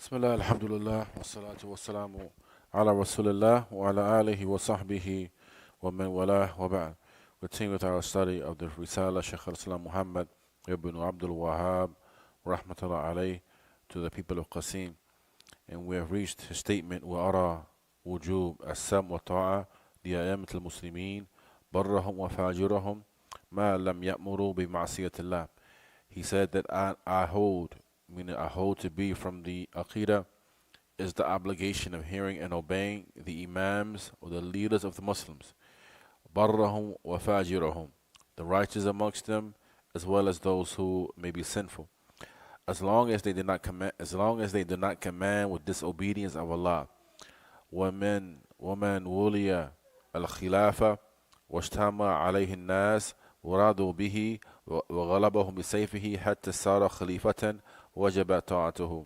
Bismillah, alhamdulillah, wassalatu wassalamu ala rasulillah wa ala alihi wa sahbihi wa man walah wa ba'd. Continue with our study of the Risala Shaykh al-Islam Muhammad ibn Abdul-Wahhab rahmatullah alayh to the people of Qasim. And we have reached his statement, وَأَرَى وُجُوب السَّمْ وَالطَّاعَةِ لِأَئِمَّةِ الْمُسْلِمِينَ بَرَّهُمْ وَفَاجِرَهُمْ مَا لَمْ يَأْمُرُوا بِمَعْصِيَةِ اللَّهِ. He said that I hold, meaning I hold to be from the Aqidah, is the obligation of hearing and obeying the Imams or the leaders of the Muslims. Barrahum wa fajirahum, the righteous amongst them as well as those who may be sinful. As long as they do not command with disobedience of Allah. ومن ولي الخلافة واجتمع عليه الناس ورادوا به وغلبهم بسيفه حتى صار خليفة وجب طاعته.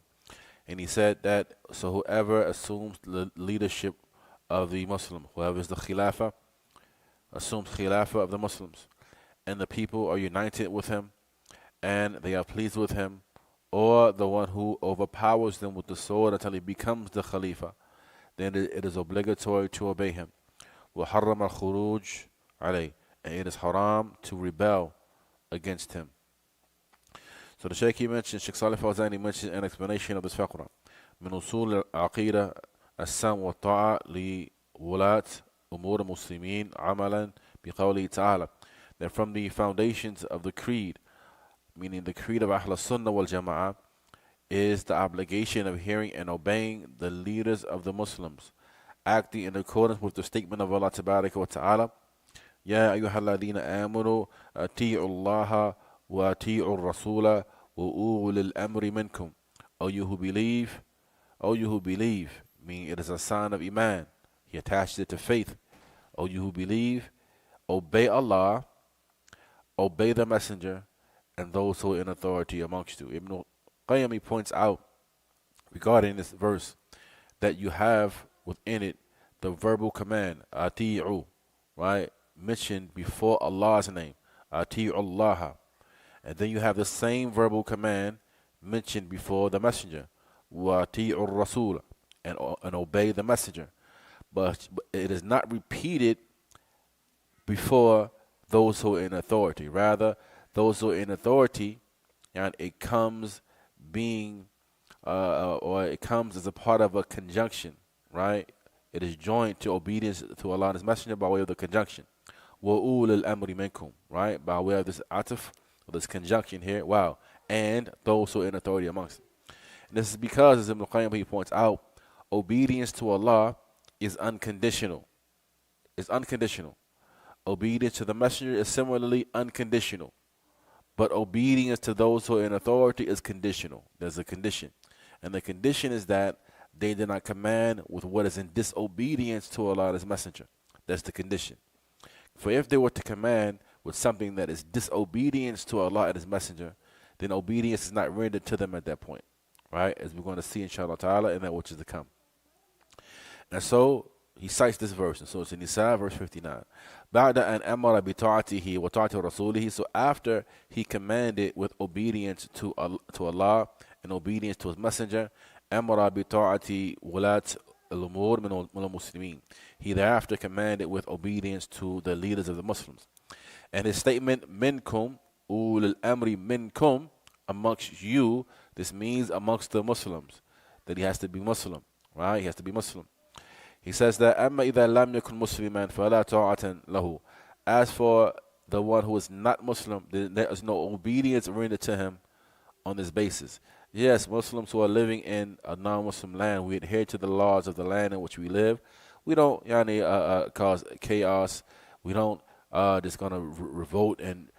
And he said that, so whoever assumes the leadership of the Muslim, whoever is the Khilafah, assumes Khilafah of the Muslims, and the people are united with him, and they are pleased with him, or the one who overpowers them with the sword until he becomes the Khalifa, then it is obligatory to obey him. وَحَرَّمَ الْخُرُوجِ عَلَيْهِ, and it is haram to rebel against him. So the Shaykh mentioned, Shaykh Salih Fawzan mentioned an explanation of this faqra. من أصول العقيدة السمع والطاعة لولاة أمور المسلمين عملا بقوله تعالى. That from the foundations of the creed, meaning the creed of Ahl Sunnah wal Jama'ah, is the obligation of hearing and obeying the leaders of the Muslims, acting in accordance with the statement of Allah Tabaraka wa Ta'ala. يا أيها الذين آمنوا أطيعوا الله وأطيعوا الرسول وأولي الأمر منكم. O you who believe, meaning it is a sign of Iman. He attached it to faith. O you who believe, obey Allah, obey the Messenger, and those who are in authority amongst you. Ibn Qayyim points out regarding this verse that you have within it the verbal command, ati'u, right? Mentioned before Allah's name, ati'u Allah. And then you have the same verbal command mentioned before the messenger, wa ati'u Rasul, and obey the messenger. But it is not repeated before those who are in authority. Rather, those who are in authority, and it comes it comes as a part of a conjunction, right? It is joined to obedience to Allah and His Messenger by way of the conjunction. وَأُولِ الْأَمْرِ مِنْكُمْ, right? By way of this ataf, this conjunction here, wow. And those who are in authority amongst them. And this is because, as Ibn Qayyim he points out, obedience to Allah is unconditional. It's unconditional. Obedience to the Messenger is similarly unconditional. But obedience to those who are in authority is conditional. There's a condition. And the condition is that they do not command with what is in disobedience to Allah and His Messenger. That's the condition. For if they were to command with something that is disobedience to Allah and His Messenger, then obedience is not rendered to them at that point. Right? As we're going to see inshallah ta'ala in that which is to come. And so he cites this verse. And so it's in Nisa, verse 59. بَعْدَ أَنْ أَمَرَ بِطَاعَتِهِ وَطَاعَةِ رَسُولِهِ. So after he commanded with obedience to Allah and obedience to His Messenger, أَمَرَ بِطَاعَةِ وُلَاةِ الْأُمُورِ مِنَ الْمُسْلِمِينَ. He thereafter commanded with obedience to the leaders of the Muslims. And his statement, مِنْكُمْ أُولِي الْأَمْرِ مِنْكُمْ, amongst you, this means amongst the Muslims, that he has to be Muslim, right? He has to be Muslim. He says that أَمَّا إِذَا لَمْ يَكُنْ مُسْلِمًا فَلَا طَاعَةً لَهُ. As for the one who is not Muslim, there is no obedience rendered to him on this basis. Yes, Muslims who are living in a non-Muslim land, we adhere to the laws of the land in which we live. We don't cause chaos. We don't just gonna revolt and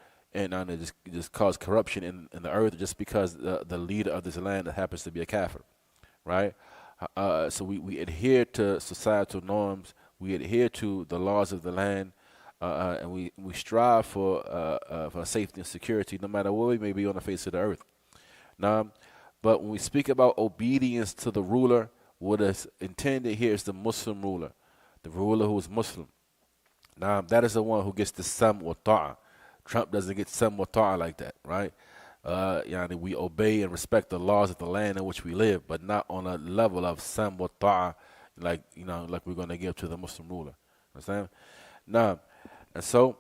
just cause corruption in the earth just because the leader of this land happens to be a kafir, right? So we adhere to societal norms. We adhere to the laws of the land, and we strive for safety and security, no matter where we may be on the face of the earth. Now, but when we speak about obedience to the ruler, what is intended here is the Muslim ruler, the ruler who is Muslim. Now, that is the one who gets the sam wa ta'a. Trump doesn't get sam wa ta'a like that, right? we obey and respect the laws of the land in which we live, but not on a level of sam wa ta'a, like like we're going to give to the Muslim ruler. Understand? Now, and so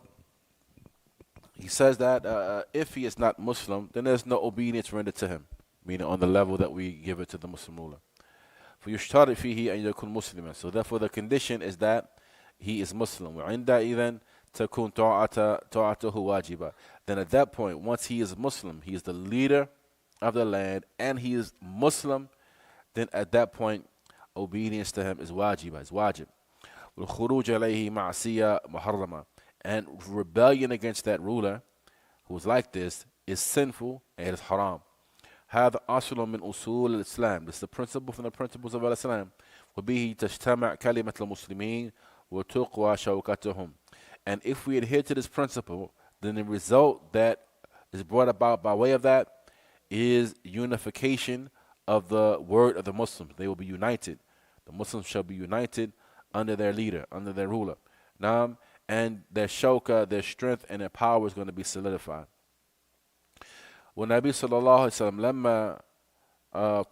he says that if he is not Muslim, then there's no obedience rendered to him, meaning on the level that we give it to the Muslim ruler. فيشترط فيه أن يكون مسلما. So therefore the condition is that he is Muslim. وعندئذ تكون طاعته واجبة. Then at that point, once he is Muslim, he is the leader of the land, and he is Muslim, then at that point, obedience to him is wajibah, is wajib. والخروج عليه معصية محرمة. And rebellion against that ruler who's like this is sinful and it is haram. هذا أصل من أصول الإسلام. This is the principle from the principles of Islam. وبه تجتمع كلمة المسلمين وتقوى شوكتهم. And if we adhere to this principle, then the result that is brought about by way of that is unification of the word of the Muslims. They will be united. The Muslims shall be united under their leader, under their ruler. Naam, and their shawka, their strength and their power is going to be solidified. والنبي صلى الله عليه وسلم لما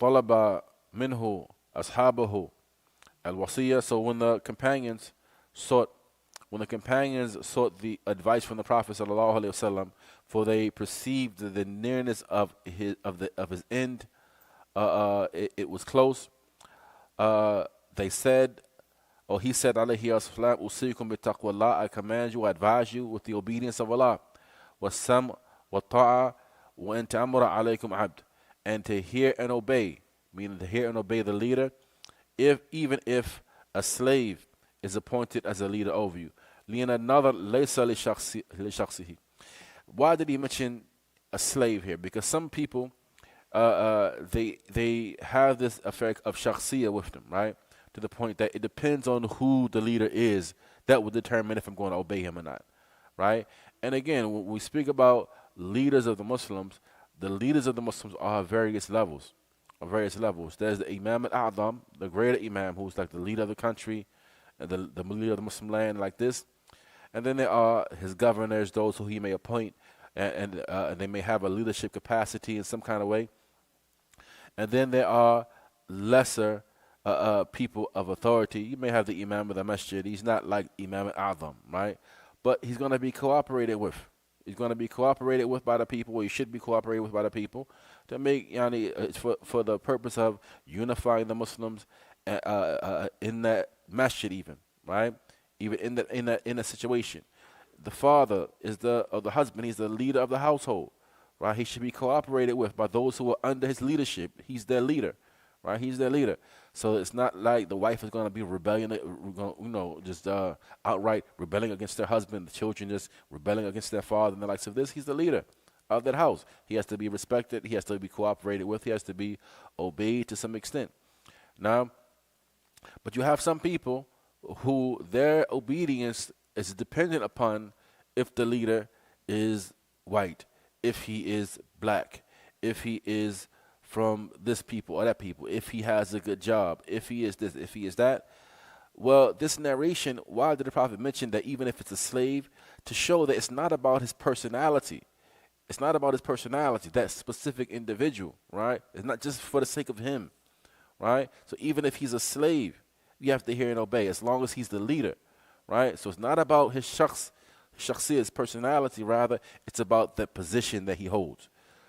طلب منه أصحابه الوصية. So when the companions sought the advice from the Prophet sallallahu alaihi wasallam, for they perceived the nearness of his end, it was close. They said, or he said, alayhi wassalam, usikum bitaqwallah, I command you, I advise you with the obedience of Allah, wasam wa ta'a wa in ta'amura alaykum abd, and to hear and obey, meaning to hear and obey the leader, even if a slave is appointed as a leader over you. Another laysa li. Why did he mention a slave here? Because some people they have this effect of shakhsiyah with them, right? To the point that it depends on who the leader is that will determine if I'm going to obey him or not, right? And again, when we speak about leaders of the Muslims are of various levels. There's the Imam al-A'zam, the greater Imam, who's like the leader of the country, and the leader of the Muslim land, like this. And then there are his governors, those who he may appoint, and they may have a leadership capacity in some kind of way. And then there are lesser people of authority. You may have the Imam of the Masjid. He's not like Imam al-A'zam, right? But he's going to be cooperated with. He's going to be cooperated with by the people, or he should be cooperated with by the people, to make for the purpose of unifying the Muslims in that masjid, even, right? Even in a situation. The father is the husband. He's the leader of the household, right? He should be cooperated with by those who are under his leadership. He's their leader, right? He's their leader. So it's not like the wife is going to be rebelling, just outright rebelling against their husband. The children just rebelling against their father and the likes of this. He's the leader of that house. He has to be respected. He has to be cooperated with. He has to be obeyed to some extent. Now, but you have some people who their obedience is dependent upon if the leader is white, if he is black, if he is from this people or that people, if he has a good job, if he is this, if he is that. Well, this narration, why did the Prophet mention that even if it's a slave, to show that it's not about his personality. It's not about his personality, that specific individual, right? It's not just for the sake of him, right? So even if he's a slave, you have to hear and obey as long as he's the leader, right? So it's not about his his personality, rather, it's about the position that he holds.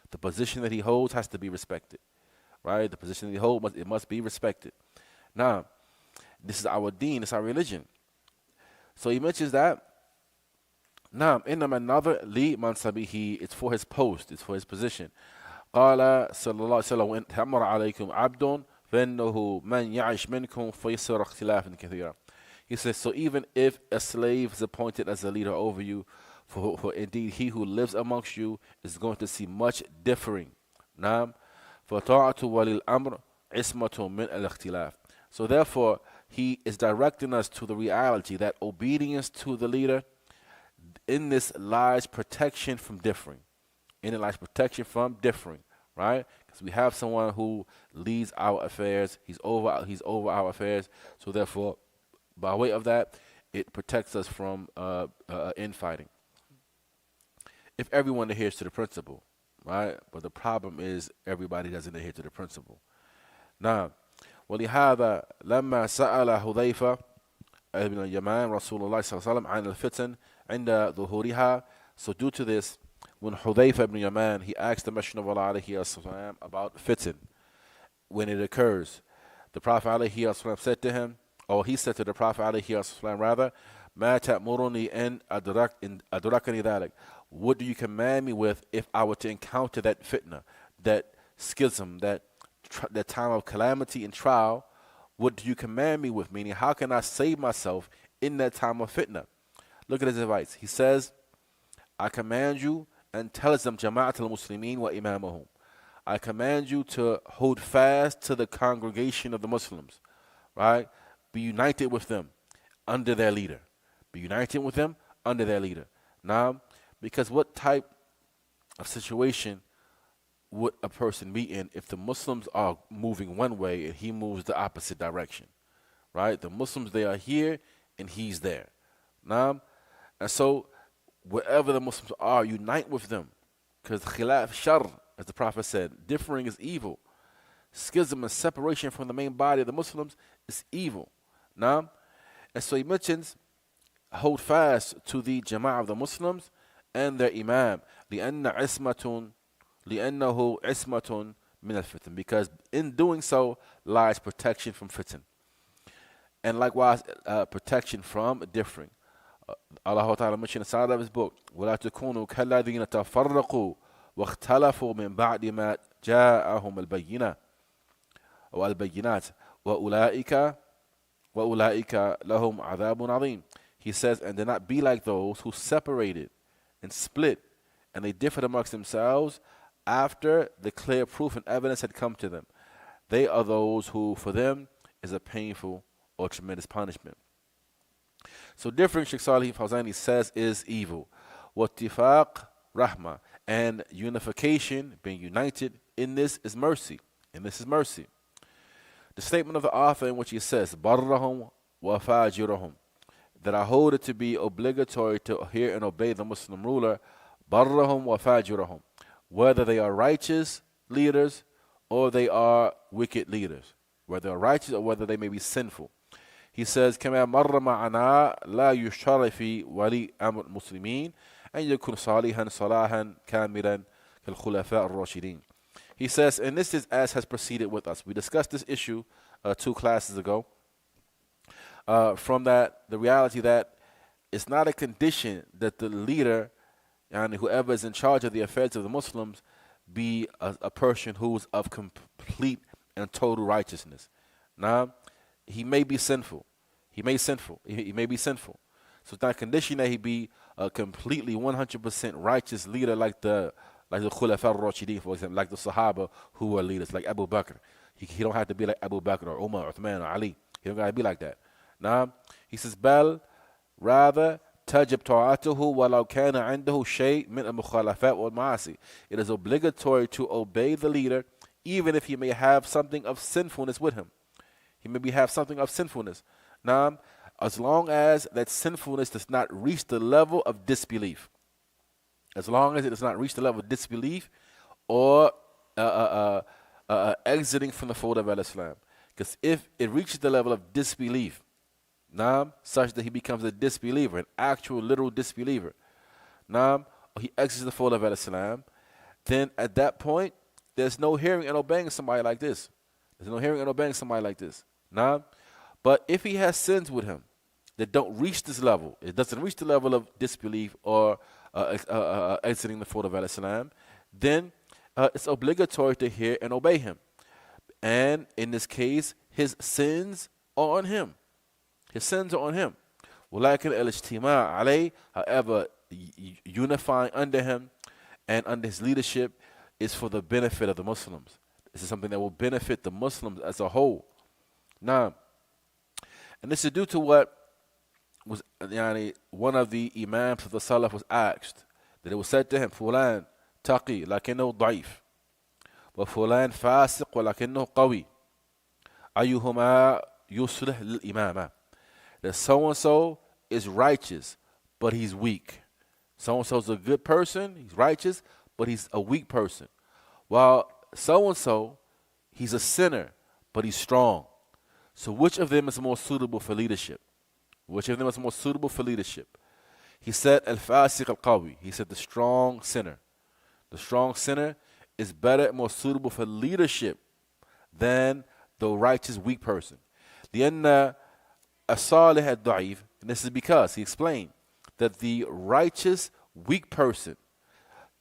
The position that he holds has to be respected, right? The position that he holds, it must be respected. Now, this is our deen, it's our religion. So he mentions that. Now, إنما another li mansabihi, it's for his post, it's for his position. قال صلى الله عليه وسلم وإن تأمر عليكم عبد فإنه من يعش منكم فيصير اختلافا كثيرا. He says, so even if a slave is appointed as a leader over you, for indeed he who lives amongst you is going to see much differing. نعم. فطاعة ولي الأمر عصمة من الاختلاف. So therefore, he is directing us to the reality that obedience to the leader, in this lies protection from differing. In it lies protection from differing, right? Because we have someone who leads our affairs. He's over our affairs. So therefore, by way of that, it protects us from infighting. If everyone adheres to the principle, right? But the problem is everybody doesn't adhere to the principle. Now, ولهذا لما سأل حذيفة ابن اليمان رسول الله صلى الله عليه وسلم عن الفتن عند ظهورها. So due to this, when Hudayfa ibn Yaman, he asked the Messenger of Allah alayhi wasallam about fitn, when it occurs, the Prophet alayhi wasallam said to him, or he said to the Prophet alayhi wasallam rather, ما تأمرني إن أدركني ذلك. What do you command me with if I were to encounter that fitna, that schism, that time of calamity and trial? What do you command me with? Meaning, how can I save myself in that time of fitna? Look at his advice. He says, I command you, and tells them Jama'at al-Muslimin wa imamahum. I command you to hold fast to the congregation of the Muslims, right? Be united with them under their leader. Be united with them under their leader. Now, because what type of situation would a person be in if the Muslims are moving one way and he moves the opposite direction, right? The Muslims, they are here and he's there. Now, and so wherever the Muslims are, unite with them, because khilaf shar, as the Prophet said, differing is evil. Schism and separation from the main body of the Muslims is evil. Now, and so he mentions, hold fast to the jama'ah of the Muslims and their imam, لأنه عصمة من الفتن, because in doing so lies protection from fitn, and likewise protection from differing. Allah Ta'ala mentioned inside of his book, وَلَا تَكُونُوا كَالَّذِينَ تَفَرَّقُوا وَاخْتَلَفُوا مِنْ بَعْدِ مَا جَاءَهُمُ الْبَيِّنَاتِ وَأُولَٰئِكَ لَهُمْ عَذَابٌ عَظِيمٌ. He says, and do not be like those who separated and split, and they differed amongst themselves after the clear proof and evidence had come to them. They are those who, for them, is a painful or tremendous punishment. So differing, Shaykh Salih Fawzani says, is evil. وَاتِّفَاقْ rahma, and unification, being united in this is mercy. And this is mercy. The statement of the author in which he says, بَرَّهُمْ وَفَاجِرَهُمْ, that I hold it to be obligatory to hear and obey the Muslim ruler, بَرَّهُمْ وَفَاجِرَهُمْ, whether they are righteous leaders or they are wicked leaders, whether they are righteous or whether they may be sinful. He says, كما مر معنا لا يشترط في ولي أمر المسلمين أن يكون صالحا صلاحا كاملا كالخلفاء الراشدين. He says, and this is as has proceeded with us. We discussed this issue 2 classes ago. From that, the reality that it's not a condition that the leader and whoever is in charge of the affairs of the Muslims be a person who's of complete and total righteousness. Now, he may be sinful. He may be sinful. So it's not a condition that he be a completely 100% righteous leader like the Khulafa al-Rashidin, for example, like the Sahaba who were leaders, like Abu Bakr. He don't have to be like Abu Bakr or Umar or Uthman or Ali. He don't got to be like that. Now, he says, bal, rather, تجب طاعته ولو كان عنده شيء من المخالفات والمعاصي. It is obligatory to obey the leader even if he may have something of sinfulness with him. He may have something of sinfulness. Now, as long as that sinfulness does not reach the level of disbelief. As long as it does not reach the level of disbelief or exiting from the fold of Islam. Because if it reaches the level of disbelief, such that he becomes a disbeliever, an actual literal disbeliever, or he exits the fold of Islam, then at that point, there's no hearing and obeying somebody like this. There's no hearing and obeying somebody like this. But if he has sins with him that don't reach this level, it doesn't reach the level of disbelief or exiting the fold of Islam, then it's obligatory to hear and obey him. And in this case, his sins are on him. His sins are on him. ولكن الاجتماع عليه, however, unifying under him and under his leadership is for the benefit of the Muslims. This is something that will benefit the Muslims as a whole. Now, and this is due to what was one of the Imams of the Salaf was asked, that it was said to him, فلان تقي لكنه ضعيف وفلان فاسق ولكنه قوي أيهما يصلح للإمامة. That so-and-so is righteous, but he's weak. So-and-so is a good person, he's righteous, but he's a weak person. While so-and-so, he's a sinner, but he's strong. So which of them is more suitable for leadership? Which of them is more suitable for leadership? He said, al-fasiq al-qawi. He said the strong sinner. The strong sinner is better and more suitable for leadership than the righteous weak person. لأن الصالح الضعيف, and this is because he explained that the righteous weak person,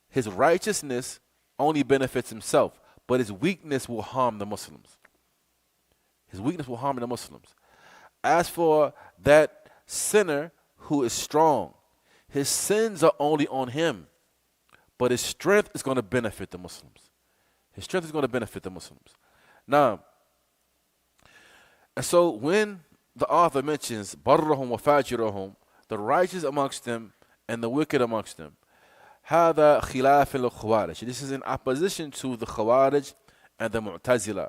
his righteousness only benefits himself, but his weakness will harm the Muslims. His weakness will harm the Muslims. As for that sinner who is strong, his sins are only on him, but his strength is going to benefit the Muslims. His strength is going to benefit the Muslims. Now, and so when the author mentions barrahum wa fajirahum, the righteous amongst them and the wicked amongst them, هذا خلاف الخوارج. This is in opposition to the Khawarij and the Mu'tazila.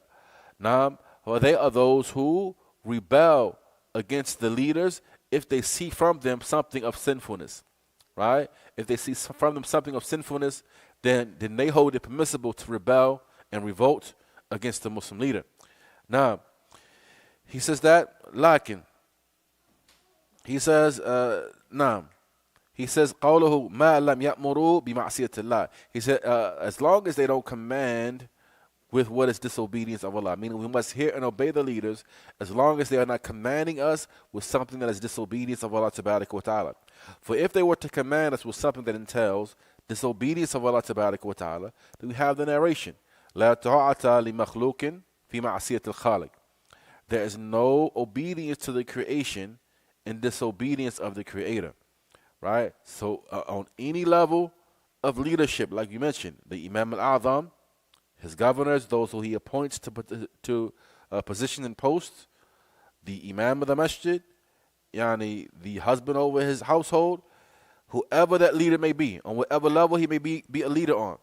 Now, they are those who rebel against the leaders if they see from them something of sinfulness, right? If they see from them something of sinfulness, then they hold it permissible to rebel and revolt against the Muslim leader. Now, he says that, lakin, he says, he says, قَوْلُهُ مَا لَمْ يَأْمُرُوا بِمَعْصِيَةِ اللَّهِ. He said, as long as they don't command with what is disobedience of Allah, meaning we must hear and obey the leaders as long as they are not commanding us with something that is disobedience of Allah Tabaraka wa Ta'ala. For if they were to command us with something that entails disobedience of Allah Tabaraka wa Ta'ala, then we have the narration, لَا طَاعَةَ لِمَخْلُوقٍ فِي مَعْصِيَةِ الْخَالِقِ. There is no obedience to the creation in disobedience of the Creator. Right? So on any level of leadership, like you mentioned, the Imam al-Azam, his governors, those who he appoints to position and posts, the Imam of the Masjid, yani the husband over his household, whoever that leader may be, on whatever level he may be a leader on,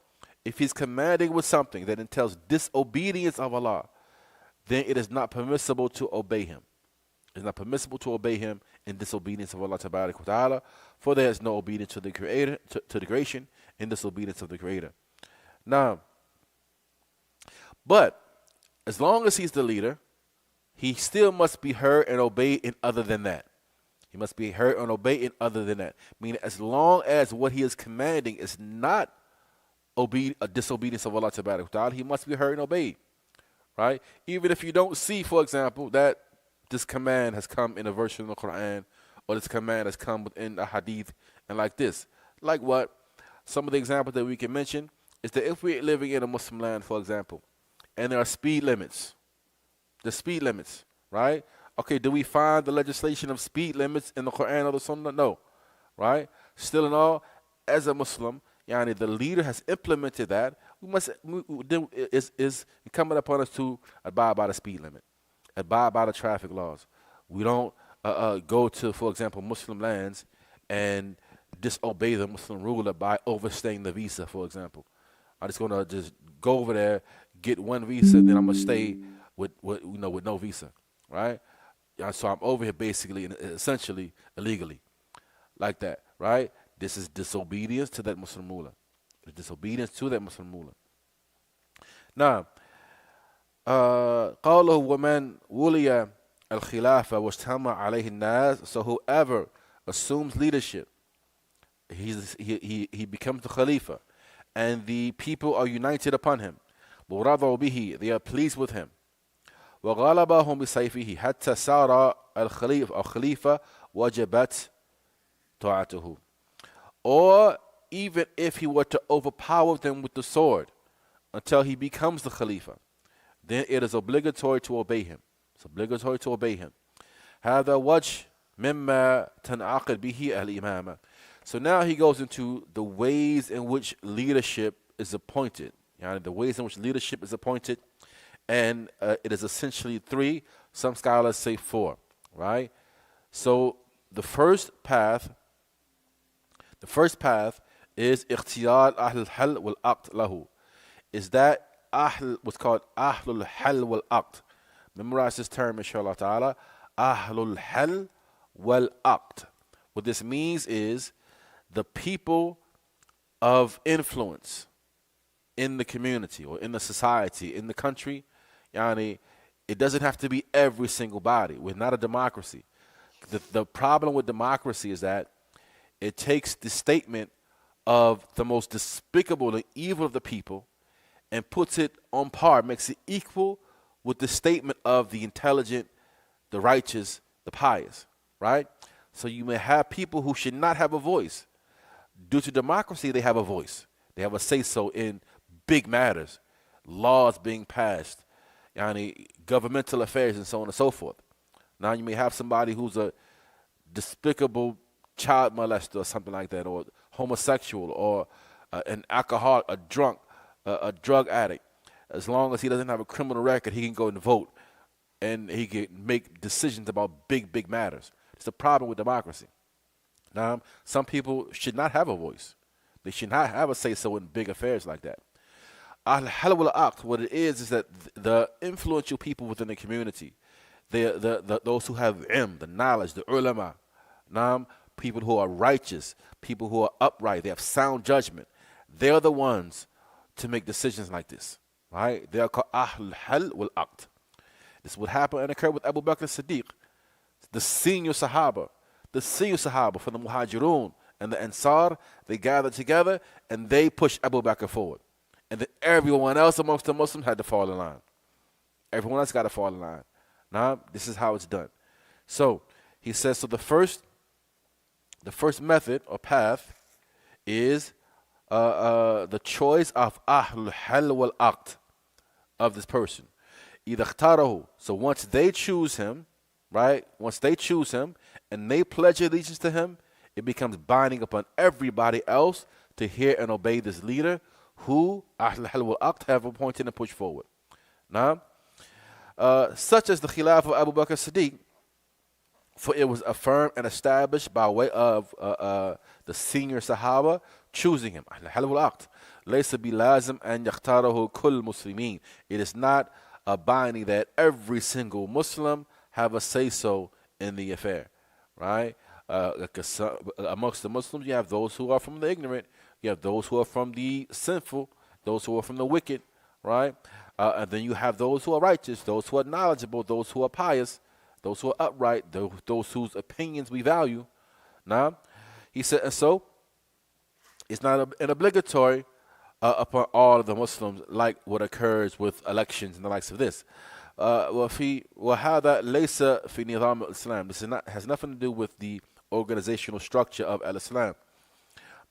if he's commanding with something that entails disobedience of Allah, then it is not permissible to obey him. It's not permissible to obey him in disobedience of Allah Tabaraka wa Ta'ala, for there is no obedience to the Creator, to the creation, in disobedience of the Creator. Now, but as long as he's the leader, he still must be heard and obeyed in other than that. He must be heard and obeyed in other than that. Meaning, as long as what he is commanding is not a disobedience of Allah Tabaraka wa Ta'ala, he must be heard and obeyed. Right? Even if you don't see, for example, that this command has come in a verse in the Quran, or this command has come within a hadith, and like this. Like what? Some of the examples that we can mention is that if we're living in a Muslim land, for example, and there are speed limits, the speed limits, right? Okay, do we find the legislation of speed limits in the Quran or the Sunnah? No, right? Still in all, as a Muslim, yani the leader has implemented that. It's incumbent upon us to abide by the speed limit, abide by the traffic laws. We don't go to, for example, Muslim lands and disobey the Muslim ruler by overstaying the visa, for example. I'm just gonna just go over there, get one visa, then I'm gonna stay with no visa, right? So I'm over here basically and essentially illegally, like that, right? This is disobedience to that Muslim ruler. It's disobedience to that Muslim ruler. Now, قوله ومن ولي الخلافة واجتمع عليه الناس. So whoever assumes leadership, he becomes the Khalifa, and the people are united upon him. وَرَضَوْا بِهِ, they are pleased with him. وَغَلَبَهُمْ بِسَيْفِهِ حَتَّى سَارَ الْخَلِيفَةُ وَجَبَتْ طَاعَتُهُ. Or even if he were to overpower them with the sword until he becomes the Khalifa, then it is obligatory to obey him. It's obligatory to obey him. هذا وجه مما تنعقد به الإمامة. So now he goes into the ways in which leadership is appointed. The ways in which leadership is appointed, and it is essentially 3. Some scholars say 4. Right? So the first path is اختيار أهل الحل والعقد له. Is that what's called أهل الحل والعقد. Memorize this term, inshallah ta'ala. أهل الحل والعقد. What this means is the people of influence, in the community or in the society, in the country, yani, it doesn't have to be every single body. We're not a democracy. The problem with democracy is that it takes the statement of the most despicable and evil of the people and puts it on par, makes it equal with the statement of the intelligent, the righteous, the pious, right? So you may have people who should not have a voice. Due to democracy, they have a voice. They have a say-so in big matters, laws being passed, yani, governmental affairs, and so on and so forth. Now you may have somebody who's a despicable child molester or something like that, or homosexual, or an alcoholic, a drunk, a drug addict. As long as he doesn't have a criminal record, he can go and vote, and he can make decisions about big matters. It's the problem with democracy. Now, some people should not have a voice. They should not have a say-so in big affairs like that. Al-Hal wal-Aqd, what it is that the influential people within the community, those who have the knowledge, the ulama, people who are righteous, people who are upright, they have sound judgment, they're the ones to make decisions like this, right? They are called Al-Hal wal-Aqd. This would happen and occur with Abu Bakr as-Siddiq, the senior Sahaba for the Muhajirun and the Ansar. They gathered together and they pushed Abu Bakr forward. And then everyone else amongst the Muslims had to fall in line. Everyone else got to fall in line. Now, this is how it's done. So, he says, so the first method or path is the choice of Ahlul Hal wal Aqd, of this person. إِذَا اخْتَارَهُ. So once they choose him, right? Once they choose him and they pledge allegiance to him, it becomes binding upon everybody else to hear and obey this leader who Ahlul Hal wal Aqd have appointed and pushed forward. Now, such as the Khilafah of Abu Bakr as-Siddiq, for it was affirmed and established by way of the senior Sahaba choosing him. Ahlul Hal wal Aqd. لَيْسَ بِلَازِمْ أَنْ يَخْتَارَهُ كُلُّ مُسْلِمِينَ. It is not a binding that every single Muslim have a say-so in the affair, right? Amongst the Muslims, you have those who are from the ignorant, you have those who are from the sinful, those who are from the wicked, right? And then you have those who are righteous, those who are knowledgeable, those who are pious, those who are upright, those whose opinions we value. Now, he said, and so it's not an obligatory upon all of the Muslims, like what occurs with elections and the likes of this. وهذا ليس في نظام الإسلام. This has nothing to do with the organizational structure of al-Islam.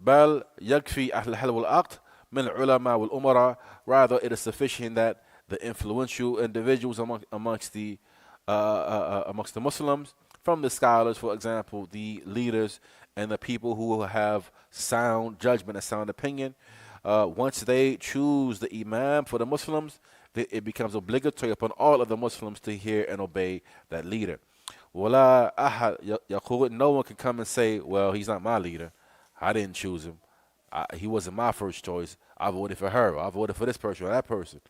بل يكفي أهل الحل والعقد من العلماء والأمراء. Rather, it is sufficient that the influential individuals amongst the Muslims, from the scholars, for example, the leaders and the people who have sound judgment and sound opinion, once they choose the imam for the Muslims, it becomes obligatory upon all of the Muslims to hear and obey that leader. وَلَا أَحَدْ يَقُولُ. No one can come and say, well, he's not my leader. I didn't choose him. He wasn't my first choice. I voted for her. I voted for this person or that person.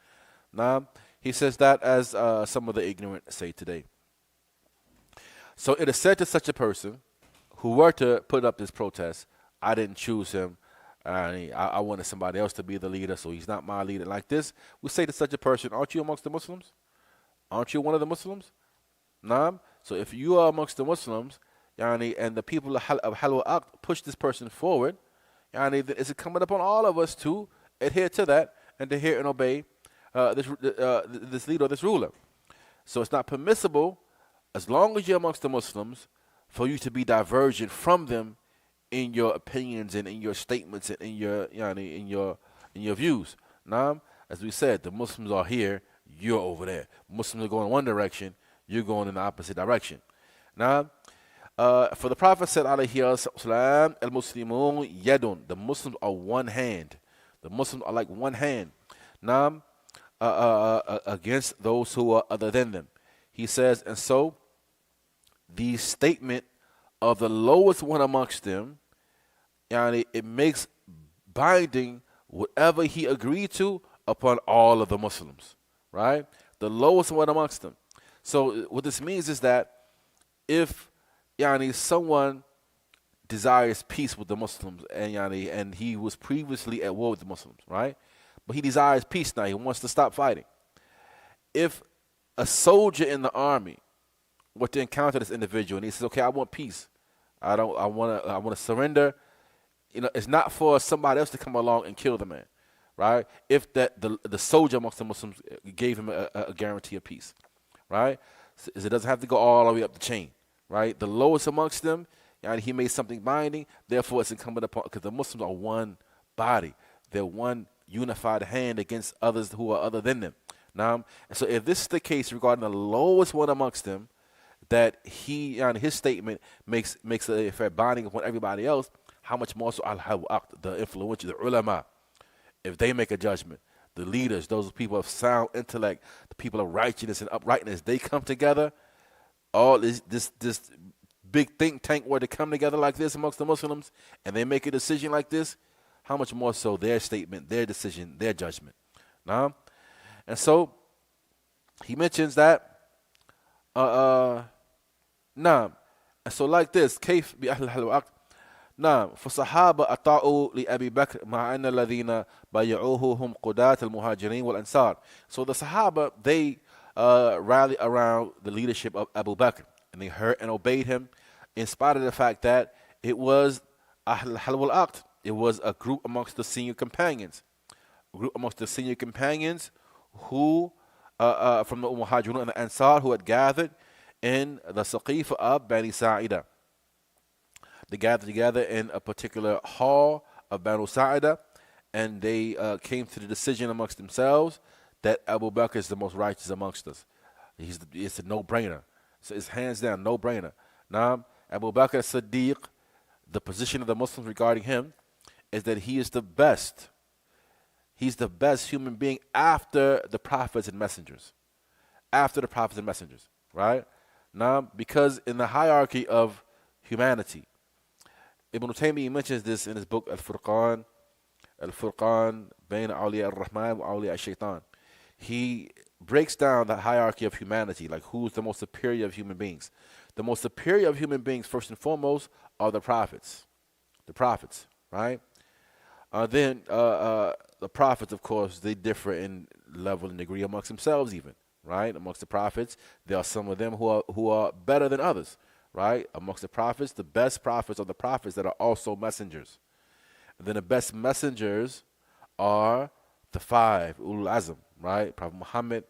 Now, he says that as some of the ignorant say today. So it is said to such a person who were to put up this protest, I didn't choose him. I wanted somebody else to be the leader, so he's not my leader. Like this, we say to such a person, aren't you amongst the Muslims? Aren't you one of the Muslims? Naam. So if you are amongst the Muslims, and the people of Hal wal Aqd push this person forward, it's incumbent upon all of us to adhere to that and to hear and obey this leader or this ruler. So it's not permissible, as long as you're amongst the Muslims, for you to be divergent from them in your opinions and in your statements and in your views. Now, as we said, the Muslims are here, you're over there. Muslims are going in one direction, you're going in the opposite direction. Now, for the Prophet said, alayhi salam, al-Muslimun yadun. The Muslims are one hand. The Muslims are like one hand. Now, against those who are other than them. He says, and so the statement of the lowest one amongst them, it makes binding whatever he agreed to upon all of the Muslims, right? The lowest one amongst them. So what this means is that if someone desires peace with the Muslims and he was previously at war with the Muslims, right? but he desires peace now. He wants to stop fighting. If a soldier in the army were to encounter this individual and he says, okay, I want peace. I want to surrender. It's not for somebody else to come along and kill the man, right? If the soldier amongst the Muslims gave him a guarantee of peace, right? So it doesn't have to go all the way up the chain, right? The lowest amongst them, he made something binding. Therefore, it's incumbent upon, because the Muslims are one body. They're one unified hand against others who are other than them. Now, and so if this is the case regarding the lowest one amongst them, that he, his statement makes a fair binding upon everybody else, how much more so the influential, the ulama, if they make a judgment, the leaders, those people of sound intellect, the people of righteousness and uprightness, they come together, all this big think tank where they come together like this amongst the Muslims, and they make a decision like this, how much more so their statement, their decision, their judgment. Now, and so he mentions that, and so like this, كيف بأهل الوقت نعم فالصحابة أطاعوا لأبي بكر مع أن الذين بايعوه هم قادة المهاجرين والأنصار. So the Sahaba, they rallied around the leadership of Abu Bakr, and they heard and obeyed him in spite of the fact that it was Ahl al-Aqd. It was a group amongst the senior companions, who from the Muhajirun and the Ansar, who had gathered in the Saqifa of Bani Sa'ida. They gathered together in a particular hall of Banu Sa'ida, and they came to the decision amongst themselves that Abu Bakr is the most righteous amongst us. It's a no-brainer. So it's hands down, no-brainer. Now, Abu Bakr as-Siddiq, the position of the Muslims regarding him is that he is the best. He's the best human being after the prophets and messengers. After the prophets and messengers, right? Now, because in the hierarchy of humanity, Ibn Taymiyyah mentions this in his book Al-Furqan Bayn Awliya al-Rahman wa Awliya al-Shaytan. He breaks down the hierarchy of humanity, like who's the most superior of human beings. The most superior of human beings, first and foremost, are the prophets. The prophets, right? Then the prophets, of course, they differ in level and degree amongst themselves even, right? Amongst the prophets, there are some of them who are better than others, right? Amongst the prophets, the best prophets are the prophets that are also messengers. And then the best messengers are the five, Ulul Azm, right? Prophet Muhammad,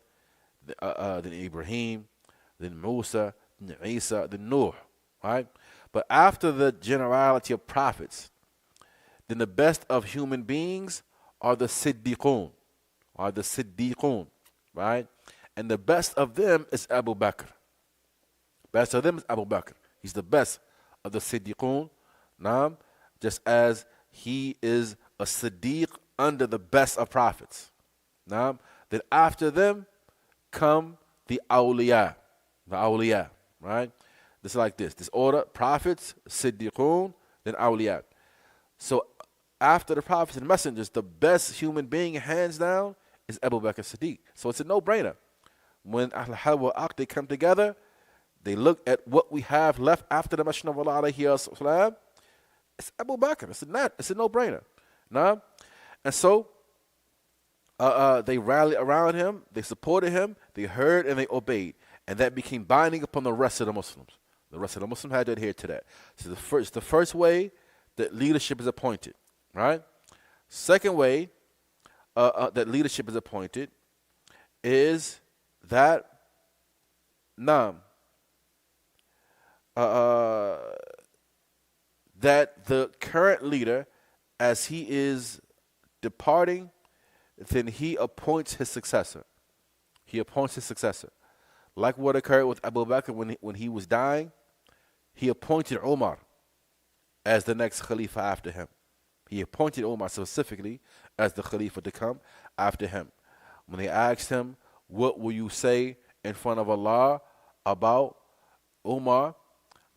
then Ibrahim, then Musa, then Isa, then Nuh, right? But after the generality of prophets, then the best of human beings are the Siddiqun, right? And the best of them is Abu Bakr. Best of them is Abu Bakr. He's the best of the Siddiqun, just as he is a Siddiq under the best of prophets. Then after them come the awliya, right? This is like this order: prophets, Siddiqun, then awliya. So after the prophets and messengers, the best human being, hands down, is Abu Bakr Siddiq. So it's a no-brainer. When Ahl wa Aqd, they come together, they look at what we have left after the Messenger of Allah alayhi salam, it's Abu Bakr. It's a no-brainer. And so they rallied around him, they supported him, they heard and they obeyed. And that became binding upon the rest of the Muslims. The rest of the Muslims had to adhere to that. So the first way that leadership is appointed, right? Second way that leadership is appointed is that that the current leader, as he is departing, then he appoints his successor. Like what occurred with Abu Bakr when he was dying, he appointed Umar as the next Khalifa after him. He appointed Umar specifically as the Khalifa to come after him. When they asked him, what will you say in front of Allah about Umar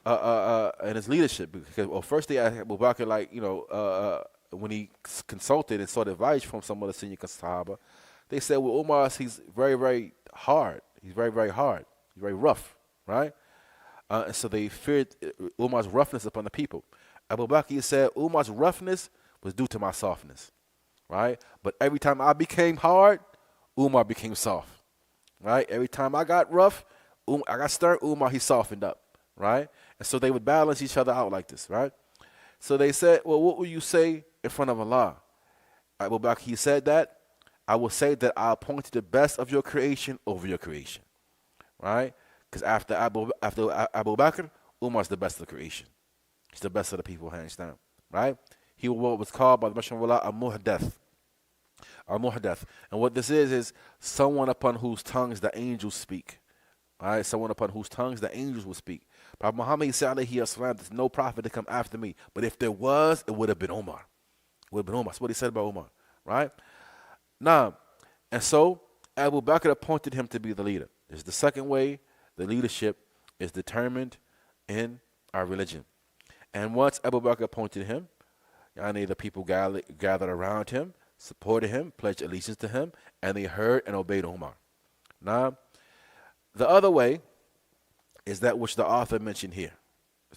and his leadership? Because, first they asked Abu Bakr, when he consulted and sought advice from some of the senior Sahaba, they said, well, Umar, he's very, very hard. He's very, very hard. He's very rough, right? And so they feared Umar's roughness upon the people. Abu Bakr said, Umar's roughness was due to my softness. right? But every time I became hard, Umar became soft, right? Every time I got rough, I got stern, Umar, he softened up, right? And so they would balance each other out like this, right? So they said, well, what will you say in front of Allah? Abu Bakr, he said that, I will say that I appointed the best of your creation over your creation, right? Because after Abu Bakr, Umar's the best of the creation. He's the best of the people, hands down, right? He was what was called by the Messenger of Allah a muhdath, or muhdath. And what this is someone upon whose tongues the angels speak, right? Someone upon whose tongues the angels will speak. Prophet Muhammad said, there's no prophet to come after me. But if there was, it would have been Umar. It would have been Umar. That's what he said about Umar, right? Now, and so Abu Bakr appointed him to be the leader. This is the second way the leadership is determined in our religion. And once Abu Bakr appointed him, the people gathered around him, supported him, pledged allegiance to him, and they heard and obeyed Umar. Now, the other way is that which the author mentioned here.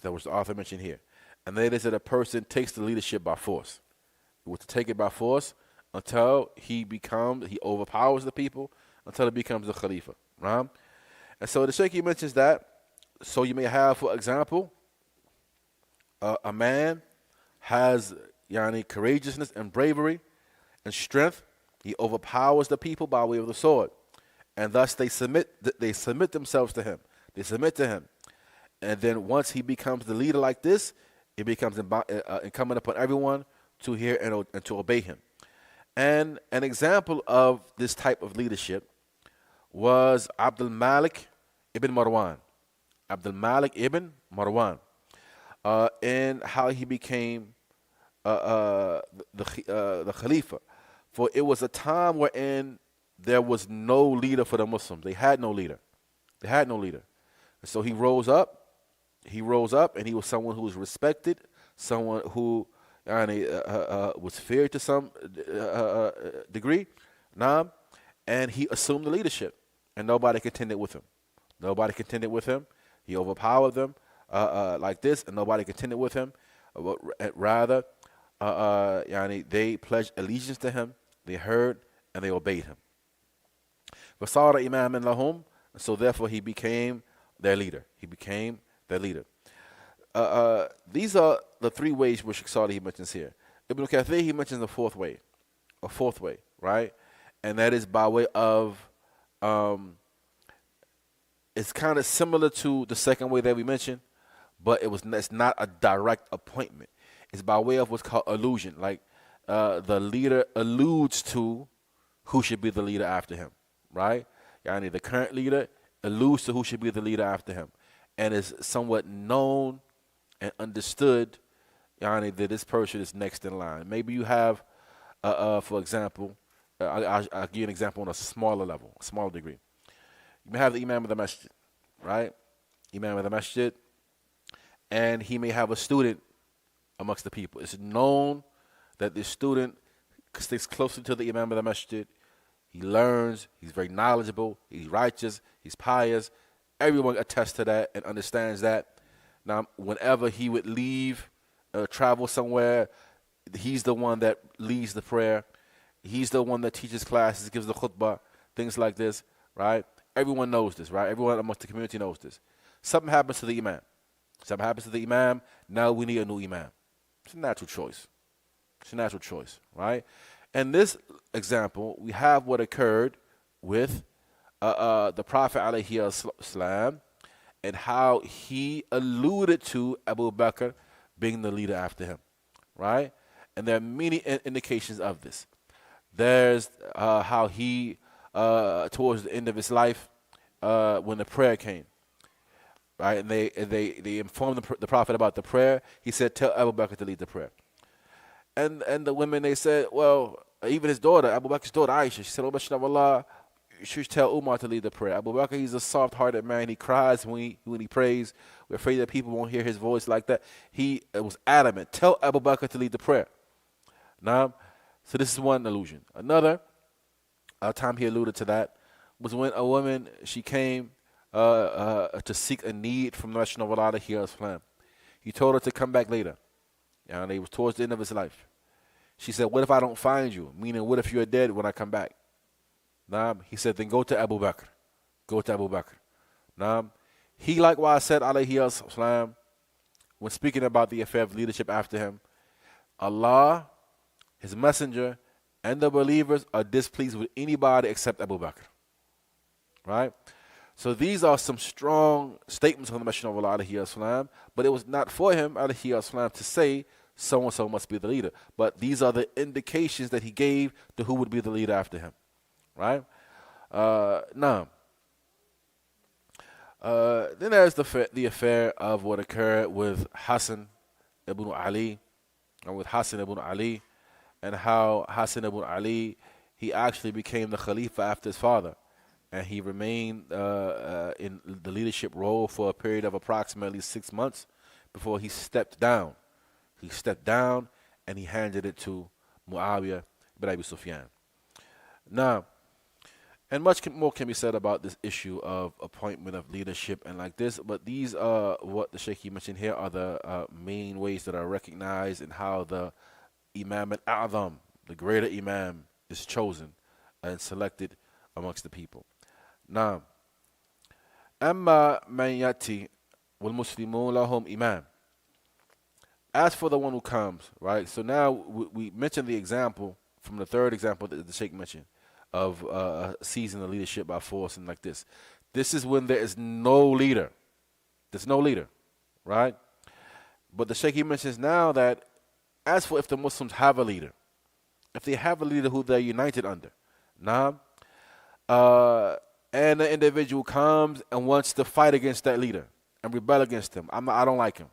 And that is that a person takes the leadership by force. He was to take it by force until he overpowers the people, until he becomes the Khalifa. Right? And so the Shaykh mentions that. So you may have, for example, a man has courageousness and bravery and strength. He overpowers the people by way of the sword. And thus they submit themselves to him. They submit to him. And then once he becomes the leader like this, it becomes incumbent upon everyone to hear and to obey him. And an example of this type of leadership was Abdul-Malik ibn Marwan. Abdul-Malik ibn Marwan. And how he became the Khalifa. For it was a time wherein there was no leader for the Muslims. They had no leader. And so he rose up. And he was someone who was respected, someone who was feared to some degree. And he assumed the leadership, and nobody contended with him. He overpowered them like this, and nobody contended with him. Rather, they pledged allegiance to him. They heard and they obeyed him. فَصَارَ إِمَامًا لَهُمْ. So therefore he became their leader. These are the three ways which he mentions here. Ibn Kathir, he mentions a fourth way, right? And that is by way of, it's kind of similar to the second way that we mentioned, but it's not a direct appointment. It's by way of what's called allusion. Like the leader alludes to who should be the leader after him, right? The current leader alludes to who should be the leader after him, and is somewhat known and understood that this person is next in line. Maybe you have, for example, I'll give you an example on a smaller level, a smaller degree. You may have the Imam of the Masjid, right? Imam of the Masjid, and he may have a student amongst the people. It's known that this student sticks closer to the Imam of the Masjid. He learns, he's very knowledgeable, he's righteous, he's pious. Everyone attests to that and understands that. Now, whenever he would leave, travel somewhere, he's the one that leads the prayer. He's the one that teaches classes, gives the khutbah, things like this, right? Everyone knows this, right? Everyone amongst the community knows this. Something happens to the imam. Now we need a new imam. It's a natural choice, right? In this example, we have what occurred with the Prophet ﷺ and how he alluded to Abu Bakr being the leader after him, right? And there are many indications of this. There's how he, towards the end of his life, when the prayer came, right? And they informed the Prophet about the prayer. He said, tell Abu Bakr to lead the prayer. And the women, they said, well, even his daughter, Abu Bakr's daughter, Aisha, she said, oh, Messenger of Allah, you should tell Umar to lead the prayer. Abu Bakr, he's a soft-hearted man. He cries when he prays. We're afraid that people won't hear his voice like that. He was adamant. Tell Abu Bakr to lead the prayer. Now, so this is one allusion. Another time he alluded to that was when a woman, she came to seek a need from the Messenger of Allah. He told her to come back later. And it was towards the end of his life. She said, what if I don't find you? Meaning, what if you're dead when I come back? Naam. He said, then go to Abu Bakr. Go to Abu Bakr. Naam. He likewise said, alayhi salam, when speaking about the affair of leadership after him, Allah, His Messenger, and the believers are displeased with anybody except Abu Bakr. Right? So these are some strong statements from the Messenger of Allah, alayhi salam, but it was not for him, alayhi salam, to say so-and-so must be the leader. But these are the indications that he gave to who would be the leader after him. Right? Now, then there's the affair of what occurred with Hassan ibn Ali, or with Hassan ibn Ali, and how Hassan ibn Ali, he actually became the Khalifa after his father, and he remained in the leadership role for a period of approximately 6 months before he stepped down. He stepped down and he handed it to Muawiyah ibn Abi Sufyan. Now, and much more can be said about this issue of appointment of leadership and like this, but these are what the Shaykh mentioned here are the main ways that are recognized in how the Imam al-A'zam, the greater Imam, is chosen and selected amongst the people. Now, أما من يأتي والمسلمون لهم إمام. As for the one who comes, right? So now we mentioned the example from the third example that the Shaykh mentioned of seizing the leadership by force and like this. This is when there is no leader. There's no leader, right? But the Shaykh mentions now that as for if the Muslims have a leader, if they have a leader who they're united under, and the individual comes and wants to fight against that leader and rebel against him. I don't like him.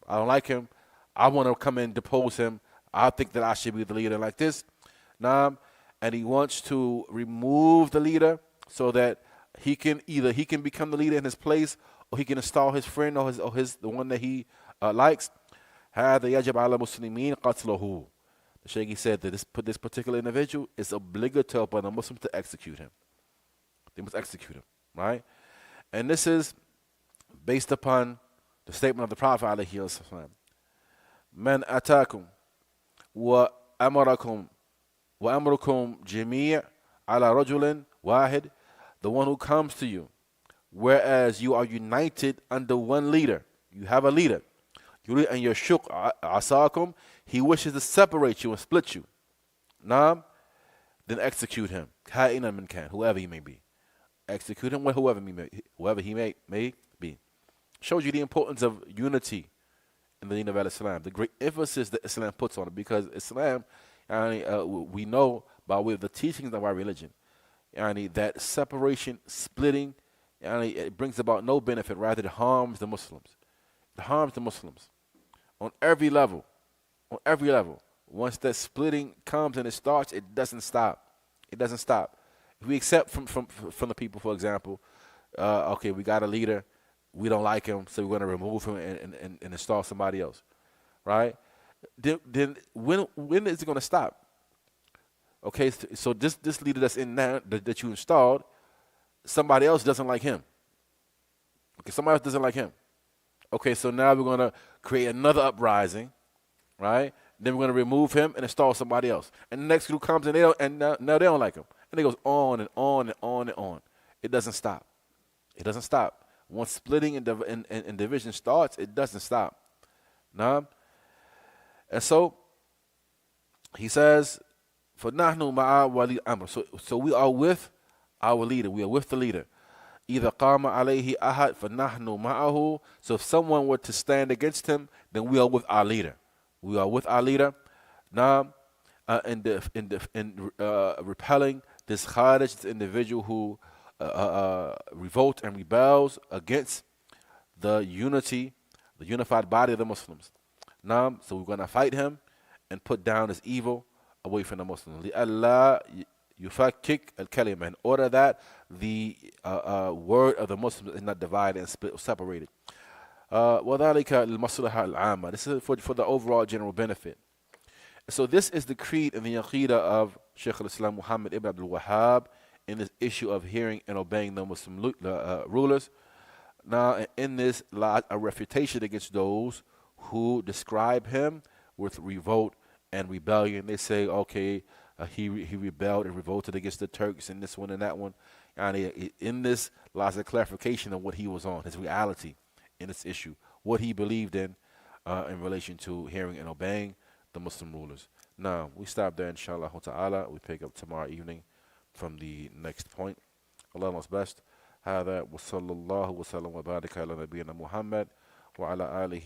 I don't like him. I want to come and depose him. I think that I should be the leader like this. And he wants to remove the leader so that he can become the leader in his place, or he can install his friend or his the one that he likes. هذا يجب على المسلمين قتله. The Shaykh said that this particular individual is obligatory upon the Muslims to execute him. They must execute him, right? And this is based upon the statement of the Prophet alayhi wasallam. من أتاكم وأمركم جميع على رجل واحد. The one who comes to you, whereas you are united under one leader. You have a leader. And your shuk asakum, he wishes to separate you and split you. Then execute him. Ka'inan min kan, whoever he may be. Execute him, whoever he may be. Shows you the importance of unity in the deen of Islam. The great emphasis that Islam puts on it, because Islam, we know by way of the teachings of our religion, that separation, splitting, it brings about no benefit. Rather, it harms the Muslims. It harms the Muslims on every level. On every level. Once that splitting comes and it starts, it doesn't stop. It doesn't stop. If we accept from the people, for example, okay, we got a leader, we don't like him, so we're going to remove him and install somebody else, right? Then when is it going to stop? Okay, so this leader that's in now that you installed, somebody else doesn't like him. Okay, somebody else doesn't like him. Okay, so now we're going to create another uprising, right? Then we're going to remove him and install somebody else. And the next group comes and now they don't like him. And it goes on and on and on and on. It doesn't stop. It doesn't stop. Once splitting and division starts, it doesn't stop. Nah? And so he says, فَنَحْنُ مَعَ وَلِي الْأَمْرِ. So we are with our leader. We are with the leader. إِذَا قَامَ عَلَيْهِ أَحَدْ فَنَحْنُ مَعَهُ. So if someone were to stand against him, then we are with our leader. We are with our leader. Now, in repelling this kharij, this individual who revolts and rebels against the unified body of the Muslims. Now, so we're going to fight him and put down his evil away from the Muslims. لِأَلَّا يُفَكِّكْ الْكَلِمَةِ. In order that the word of the Muslims is not divided and split or separated. وَذَلِكَ لِلْمَصْلَحَةِ الْعَامَّةِ. This is for the overall general benefit. So this is the creed and the aqidah of Shaykh al-Islam Muhammad ibn Abdul-Wahhab in this issue of hearing and obeying the Muslim rulers. Now, in this lies a refutation against those who describe him with revolt and rebellion. They say, okay, he rebelled and revolted against the Turks and this one and that one. And in this lies a clarification of what he was on, his reality in this issue, what he believed in relation to hearing and obeying the Muslim rulers. Now, we stop there, inshallah ta'ala. We pick up tomorrow evening from the next point. Allah knows best. هذا وصلى الله وسلم وبارك على نبينا محمد وعلى آله